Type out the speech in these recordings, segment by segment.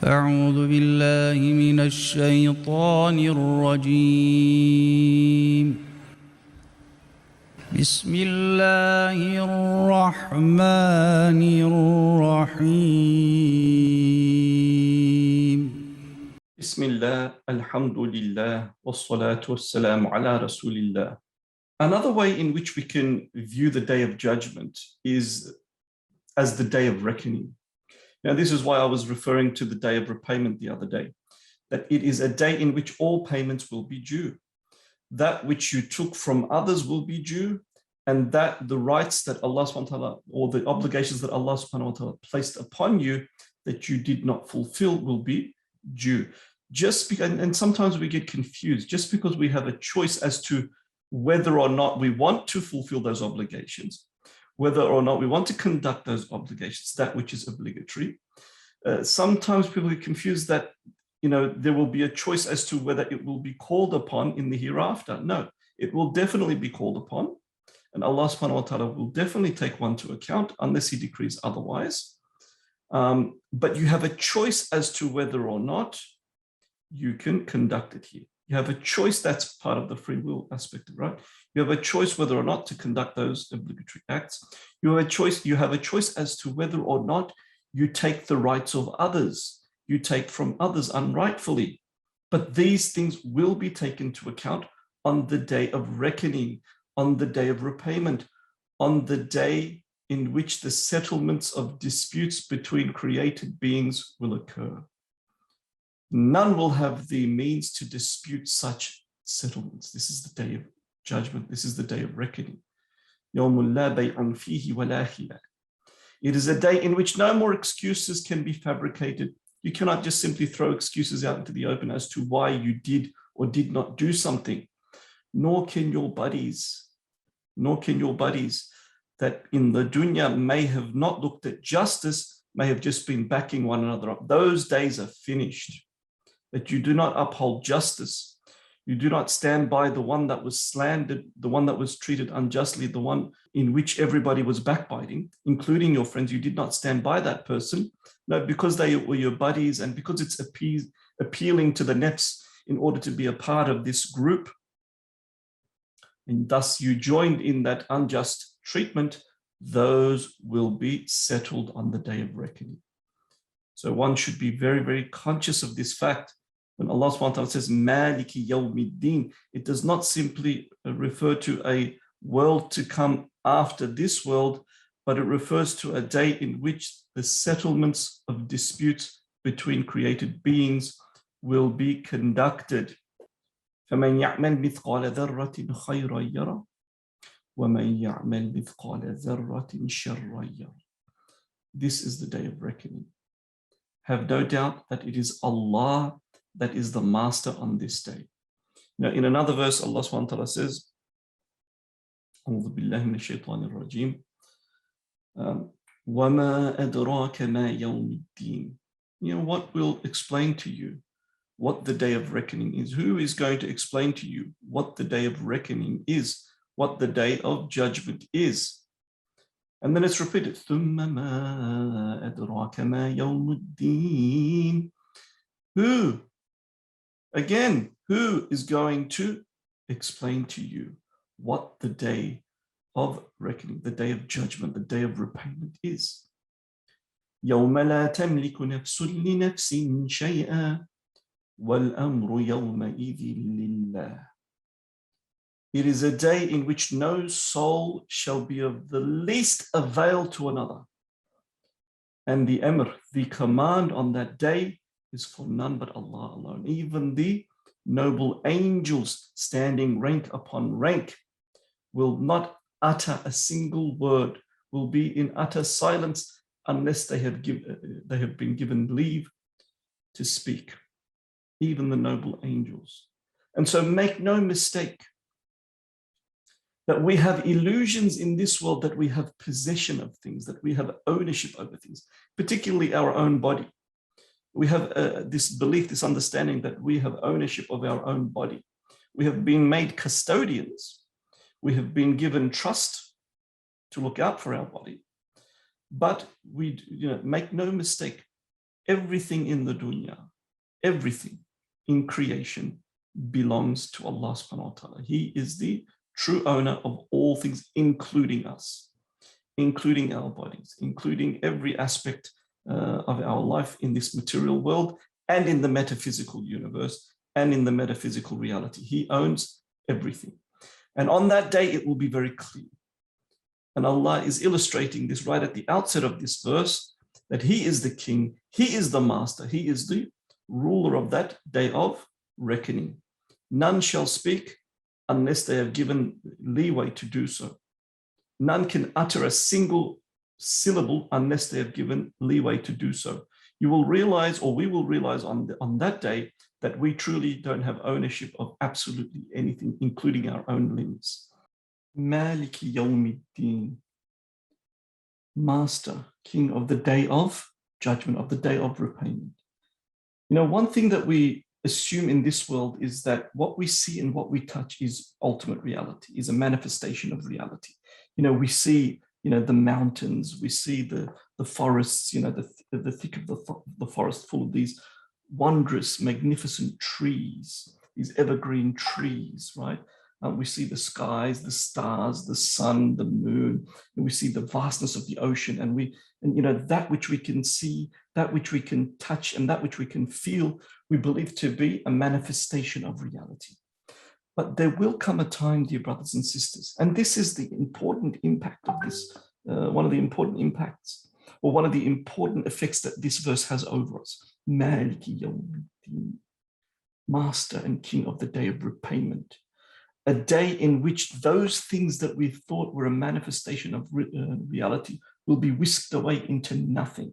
أعوذ بالله من الشيطان الرجيم بسم الله الرحمن الرحيم Bismillah, alhamdulillah, wassalatu wassalamu ala rasulillah. Another way in which we can view the day of judgment is as the day of reckoning. Now, this is why I was referring to the day of repayment the other day, that it is a day in which all payments will be due. That which you took from others will be due, and that the rights that Allah subhanahu wa ta'ala, or the obligations that Allah subhanahu wa ta'ala placed upon you that you did not fulfill will be due. And sometimes we get confused, just because we have a choice as to whether or not we want to fulfill those obligations, whether or not we want to conduct those obligations, that which is obligatory. Sometimes people get confused that there will be a choice as to whether it will be called upon in the hereafter. No, it will definitely be called upon, and Allah subhanahu wa ta'ala will definitely take one to account unless He decrees otherwise. But you have a choice as to whether or not you can conduct it here. You have a choice. That's part of the free will aspect, right? You have a choice whether or not to conduct those obligatory acts. You have a choice as to whether or not you take the rights of others. You take from others unrightfully. But these things will be taken into account on the day of reckoning, on the day of repayment, on the day in which the settlements of disputes between created beings will occur. None will have the means to dispute such settlements. This is the day of judgment. This is the day of reckoning. It is a day in which no more excuses can be fabricated. You cannot just simply throw excuses out into the open as to why you did or did not do something. Nor can your buddies that in the dunya may have not looked at justice, may have just been backing one another up. Those days are finished. That you do not uphold justice. You do not stand by the one that was slandered, the one that was treated unjustly, the one in which everybody was backbiting, including your friends. You did not stand by that person. No, because they were your buddies and because it's appealing to the nafs in order to be a part of this group. And thus you joined in that unjust treatment. Those will be settled on the day of reckoning. So one should be very, very conscious of this fact. When Allah subhanahu wa ta'ala says, Maliki yawmiddin, it does not simply refer to a world to come after this world, but it refers to a day in which the settlements of disputes between created beings will be conducted. فَمَنْ يَعْمَلْ مِثْقَالَ ذَرَّةٍ خَيْرًا يَرَى وَمَنْ يَعْمَلْ مِثْقَالَ ذَرَّةٍ شَرًّا يَرَى. This is the day of reckoning. Have no doubt that it is Allah that is the master on this day. Now, in another verse, Allah subhanahu wa ta'ala says, أعوذ بالله من الشيطان الرجيم وَمَا أَدْرَاكَ مَا يَوْمِ الدِّينِ. What will explain to you what the day of reckoning is? Who is going to explain to you what the day of reckoning is, what the day of judgment is? And then it's repeated, ثُمَّ مَا أَدْرَاكَ مَا يَوْمُ الدِّينِ. Who? Again, who is going to explain to you what the day of reckoning, the day of judgment, the day of repayment is? يَوْمَ لَا تَمْلِكُ نَفْسٌ لِنَفْسٍ شَيْئًا وَالْأَمْرُ يَوْمَئِذٍ لِلَّهِ. It is a day in which no soul shall be of the least avail to another. And the amr, the command on that day, is for none but Allah alone. Even the noble angels standing rank upon rank will not utter a single word, will be in utter silence unless they have been given leave to speak. Even the noble angels. And so make no mistake that we have illusions in this world, that we have possession of things, that we have ownership over things, particularly our own body. We have this belief, this understanding that we have ownership of our own body. We have been made custodians. We have been given trust to look out for our body. But we make no mistake, everything in the dunya, everything in creation belongs to Allah subhanahu wa ta'ala. He is the true owner of all things, including us, including our bodies, including every aspect of our life in this material world and in the metaphysical universe and in the metaphysical reality. He owns everything. And on that day, it will be very clear. And Allah is illustrating this right at the outset of this verse, that He is the King, He is the Master, He is the ruler of that day of reckoning. None shall speak unless they have given leeway to do so. None can utter a single syllable unless they have given leeway to do so. You will realize, or we will realize on that day, that we truly don't have ownership of absolutely anything, including our own limbs. Maliki Yawmiddin, Master, King of the day of judgment, of the day of repayment. You know, one thing that we assume in this world is that what we see and what we touch is ultimate reality, is a manifestation of reality. You know, we see, you know, the mountains, we see the forests, you know, the thick of the forest full of these wondrous, magnificent trees, these evergreen trees, right? We see the skies, the stars, the sun, the moon, and we see the vastness of the ocean, and you know, that which we can see, that which we can touch, and that which we can feel, we believe to be a manifestation of reality. But there will come a time, dear brothers and sisters, and this is the important impact of this, one of the important impacts, or one of the important effects that this verse has over us. Maliki Yawmiddin, Master and King of the day of repayment. A day in which those things that we thought were a manifestation of reality will be whisked away into nothing.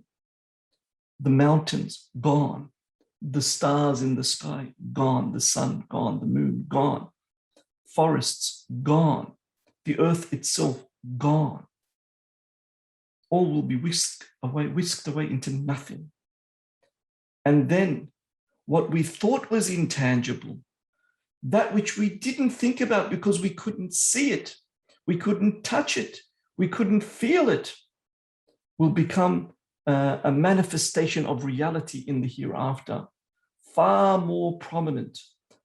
The mountains, gone. The stars in the sky, gone. The sun, gone. The moon, gone. Forests, gone. The earth itself, gone. All will be whisked away into nothing. And then what we thought was intangible, that which we didn't think about because we couldn't see it, we couldn't touch it, we couldn't feel it, will become a manifestation of reality in the hereafter, far more prominent,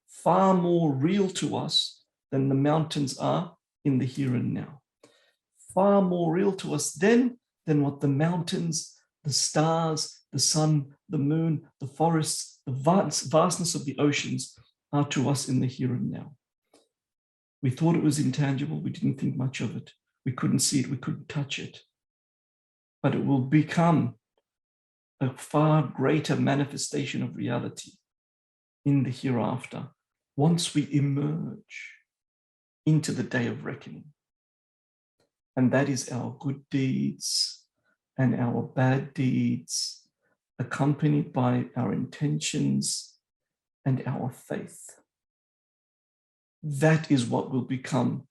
far more real to us than the mountains are in the here and now. Far more real to us then than what the mountains, the stars, the sun, the moon, the forests, the vastness of the oceans are to us in the here and now. We thought it was intangible. We didn't think much of it. We couldn't see it. We couldn't touch it. But it will become a far greater manifestation of reality in the hereafter once we emerge into the day of reckoning. And that is our good deeds and our bad deeds, accompanied by our intentions and our faith. That is what will become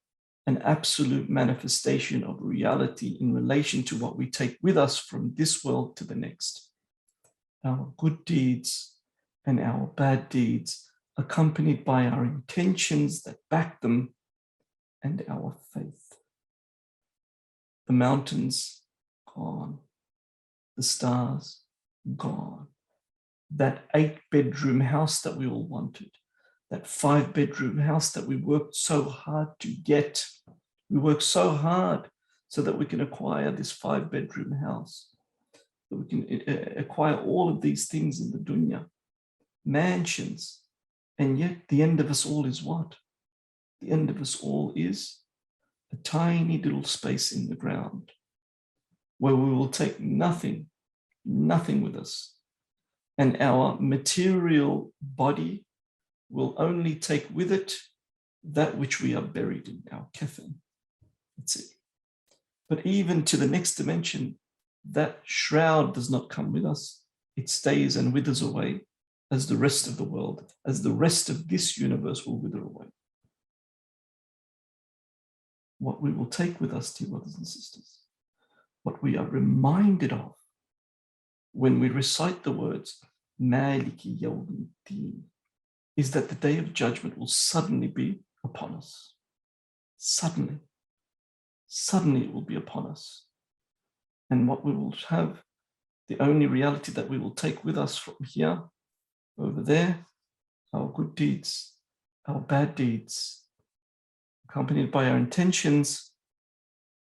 an absolute manifestation of reality in relation to what we take with us from this world to the next. Our good deeds and our bad deeds, accompanied by our intentions that back them and our faith. The mountains, gone. The stars, gone. That 8-bedroom house that we all wanted, that 5-bedroom house that we worked so hard to get. We worked so hard so that we can acquire this 5-bedroom house, that we can acquire all of these things in the dunya, mansions. And yet the end of us all is what? The end of us all is a tiny little space in the ground where we will take nothing with us. And our material body will only take with it that which we are buried in, our kafan. That's it. But even to the next dimension, that shroud does not come with us. It stays and withers away as the rest of the world, as the rest of this universe will wither away. What we will take with us, dear brothers and sisters, what we are reminded of when we recite the words, Maliki Yawmiddin, is that the day of judgment will suddenly be upon us. Suddenly it will be upon us. And what we will have The only reality that we will take with us from here, over there, our good deeds, our bad deeds, accompanied by our intentions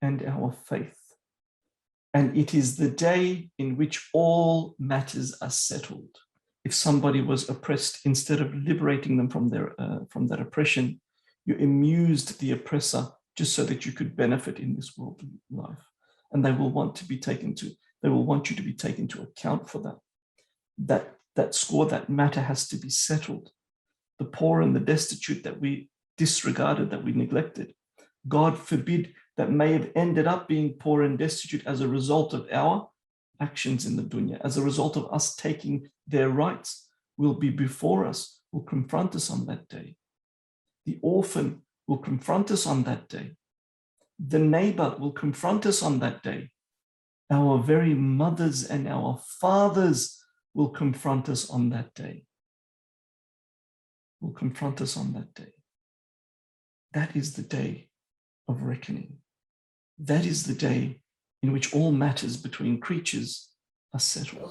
and our faith. And it is the day in which all matters are settled. If somebody was oppressed, instead of liberating them from that oppression, you amused the oppressor just so that you could benefit in this world life. And they will want you to be taken to account for that. That score, that matter has to be settled. The poor and the destitute that we disregarded, that we neglected, God forbid, that may have ended up being poor and destitute as a result of our actions in the dunya, as a result of us taking their rights, will be before us, will confront us on that day. The orphan will confront us on that day. The neighbor will confront us on that day. Our very mothers and our fathers will confront us on that day. Will confront us on that day. That is the day of reckoning. That is the day in which all matters between creatures are settled.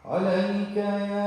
عليك يا